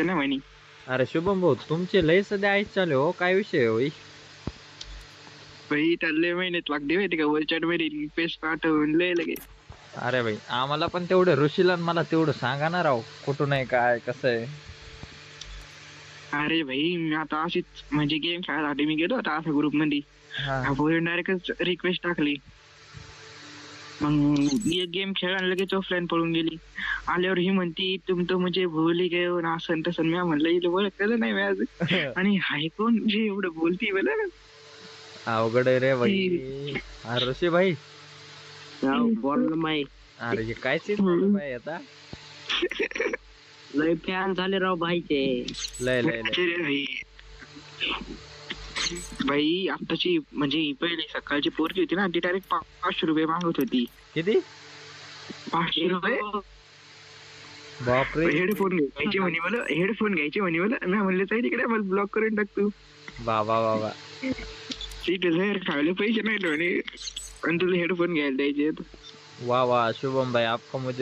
ना म्हणे. अरे शुभम भाऊ तुमचे लय सध्या आईच चालू हो, काय विषय होई? भाई त्याला महिन्यात लागते माहिती का, वरच्या मध्ये रिक्वेस्ट पाठवून लय लगे. अरे भाई आम्हाला पण तेवढं ऋषीला आणि मला तेवढं सांगा ना राव, कुठून आहे काय कसं आहे? अरे भाई मी आता अशीच म्हणजे गेम खेळायसाठी मी गेलो होता असा ग्रुप मध्ये. हा आपण डायरेक्टच रिक्वेस्ट टाकली. मग एक गेम खेळायला लगेच ऑफलाईन पळून गेली. आल्यावर ही म्हणती तुम तो म्हणजे भूल ही गए हो ना, असं तसं. मी म्हणलं हिला ओळखलं नाही मी आज. आणि हाय कोण जे एवढं बोलती मला. अवघड आहे रे भाई. ती अरे ऋषी भाई, बोल ना माई. अरे हे काय सीन झालं भाई आता? लय फॅन झाले राव भाईचे. लय लय लय अरे भाई भाई आत्ताची म्हणजे पहिली सकाळची पोरगी होती ना, ती डायरेक्ट 500 रुपये मागत होती. किती? 500 रुपये. बापरे. हेडफोन घ्यायचे म्हणे मला, हेडफोन घ्यायचे म्हणे मला. मी म्हणलं ताई तिकडे मला ब्लॉक करून टाकतो. बाबा बाबा. सीट जर खायला पैसे नाही म्हणे, आणि तुला हेडफोन घ्यायला द्यायचे. वाह वाह शुभम भाई, आपका मुझे